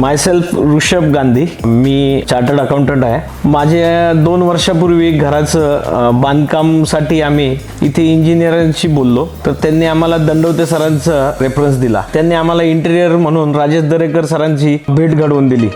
माय self Rishabh Gandhi. मी chartered accountant आहे. माझे 2 वर्षापूर्वी घराचं बांधकामसाठी आम्ही इथे इंजिनियरांशी बोललो, तर त्यांनी आम्हाला दंडवते सरांचा रेफरन्स दिला. त्यांनी आम्हाला इंटेरियर म्हणून राजेश दरेकर सरांची भेट घडवून दिली.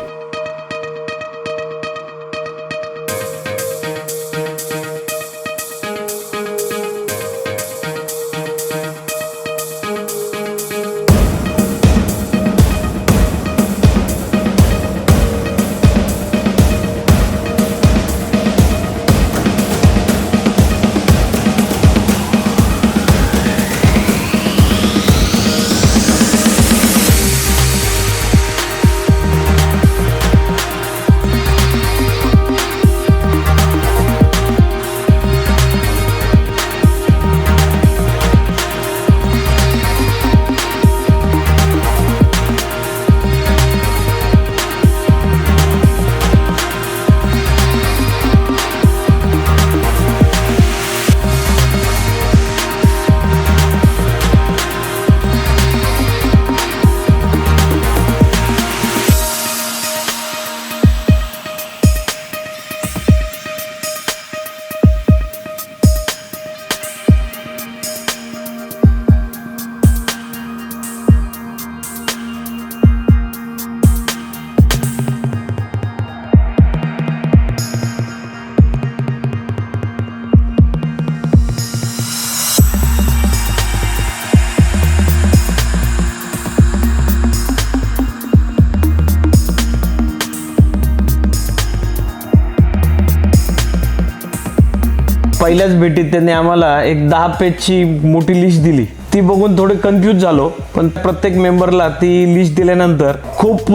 पहिल्याच भेटीत त्यांनी आम्हाला एक 10 पेजची मोठी लिस्ट दिली. ती बघून थोडे कन्फ्यूज झालो, पण प्रत्येक मेंबरला ती लिस्ट दिल्यानंतर खूप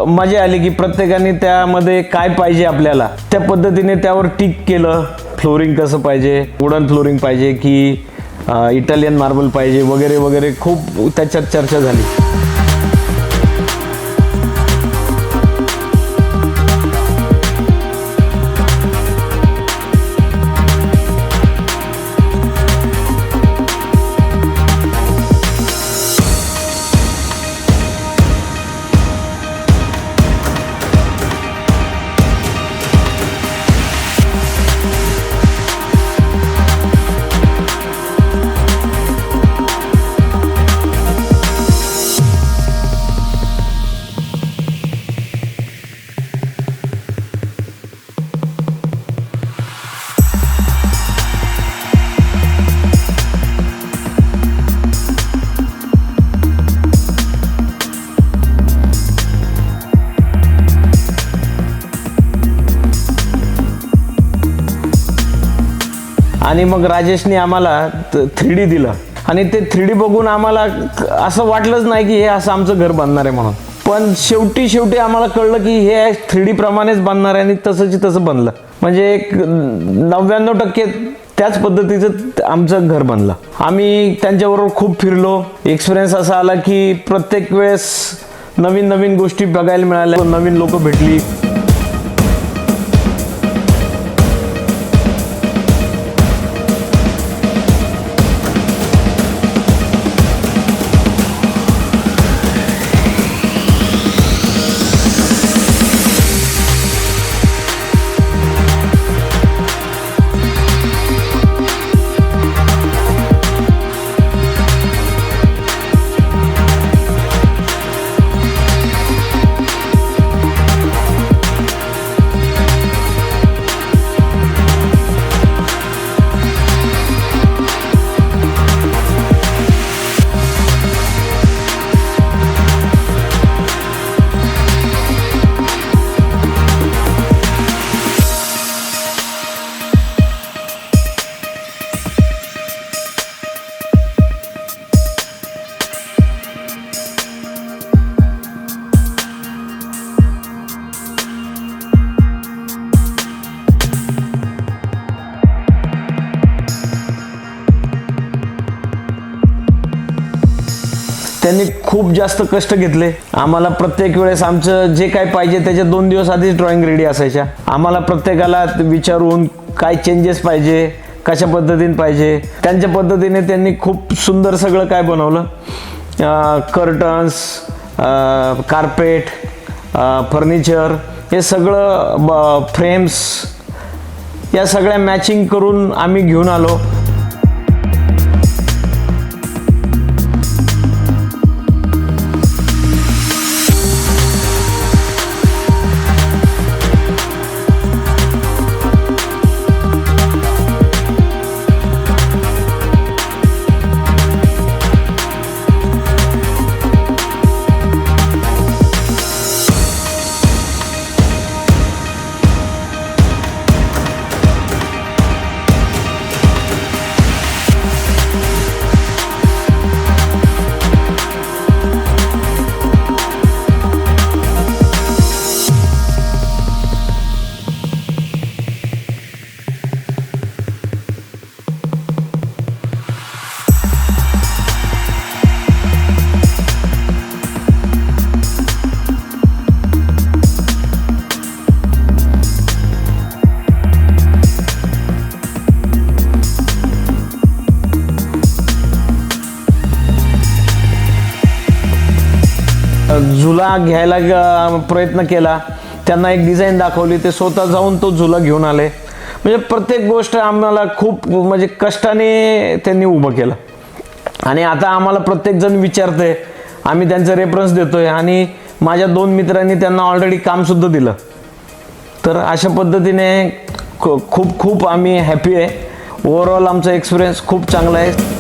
मजा आली की प्रत्येकाने त्यामध्ये काय पाहिजे आपल्याला त्या पद्धतीने त्यावर टिक केलं. फ्लोरिंग कसं पाहिजे, वुडन फ्लोरिंग पाहिजे की इटालियन मार्बल पाहिजे वगैरे वगैरे खूप त्याच्यात चर्चा झाली. आणि मग राजेशने आम्हाला 3D दिलं आणि ते 3D बघून आम्हाला असं वाटलंच नाही की हे असं आमचं घर बांधणार आहे म्हणून. पण शेवटी आम्हाला कळलं की हे 3D प्रमाणेच बांधणार आहे आणि तसंच तसं बनलं. म्हणजे एक 99% त्याच पद्धतीचं आमचं घर बनलं. आम्ही त्यांच्याबरोबर खूप फिरलो. एक्सपिरियन्स असा आला की प्रत्येक वेळेस नवीन नवीन गोष्टी बघायला मिळाल्या, नवीन लोक भेटली. त्यांनी खूप जास्त कष्ट घेतले. आम्हाला प्रत्येक वेळेस आमचं जे काय पाहिजे त्याच्या 2 दिवस आधीच ड्रॉइंग रेडी असायच्या. आम्हाला प्रत्येकाला विचारून काय चेंजेस पाहिजे, कशा पद्धतीने पाहिजे, त्यांच्या पद्धतीने त्यांनी खूप सुंदर सगळं काय बनवलं. कर्टन्स, कार्पेट फर्निचर, हे सगळं फ्रेम्स, या सगळ्या मॅचिंग करून आम्ही घेऊन आलो. झुला घ्यायला प्रयत्न केला, त्यांना एक डिझाईन दाखवली, ते स्वतः जाऊन तो झुला घेऊन आले. म्हणजे प्रत्येक गोष्ट आम्हाला खूप म्हणजे कष्टाने त्यांनी उभं केलं. आणि आता आम्हाला प्रत्येकजण विचारतंय, आम्ही त्यांचा रेफरन्स देतोय, आणि माझ्या 2 मित्रांनी त्यांना ऑलरेडी कामसुद्धा दिलं. तर अशा पद्धतीने खूप खूप आम्ही हॅपी आहे. ओव्हरऑल आमचा एक्सपिरियन्स खूप चांगला आहे.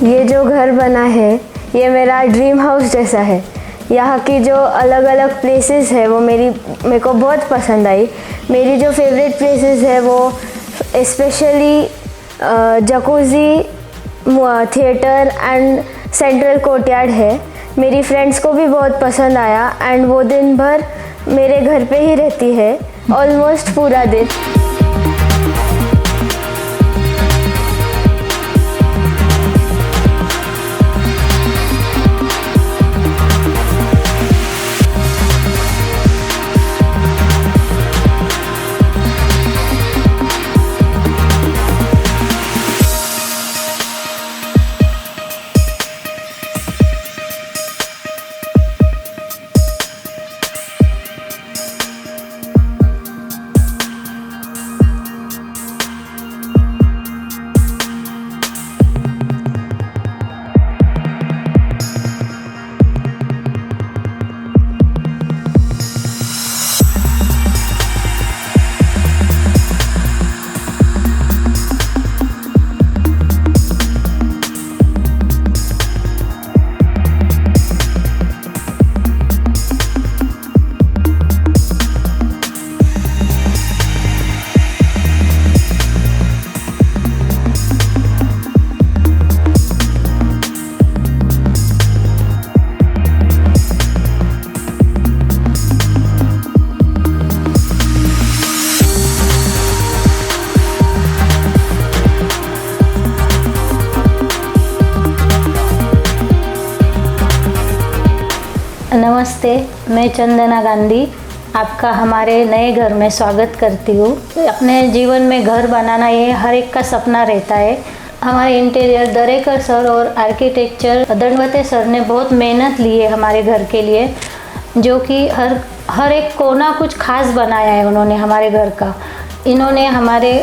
ये जो घर बना है ये मेरा ड्रीम हाउस जैसा है। यहाँ की जो अलग अलग प्लेसेस है वो मेरे को बहुत पसंद आई। मेरी जो फेवरेट प्लेसेस है वो specially jacuzzi, theatre end central courtyard है। मेरी फ्रेंड्स को भी बहुत पसंद आया एंड वो दिन भर मेरे घर पे ही रहती है, ऑलमोस्ट पूरा दिन। नमस्ते, मैं चंदना गांधी आपका हमारे नए घर में स्वागत करती हूँ। अपने जीवन में घर बनाना ये हर एक का सपना रहता है। हमारे इंटीरियर दरेकर सर और आर्किटेक्चर दंडवते सर ने बहुत मेहनत ली है हमारे घर के लिए, जो कि हर एक कोना कुछ खास बनाया है उन्होंने हमारे घर का। इन्होंने हमारे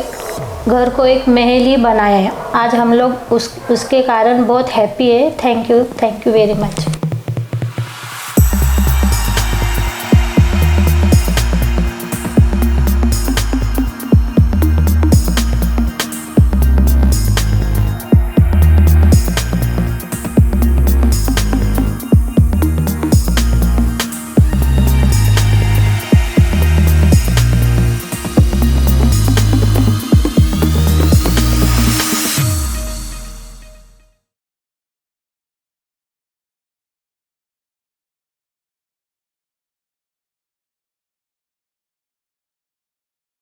घर को एक महल ही बनाया है। आज हम लोग उसके कारण बहुत हैप्पी है। Thank you very much.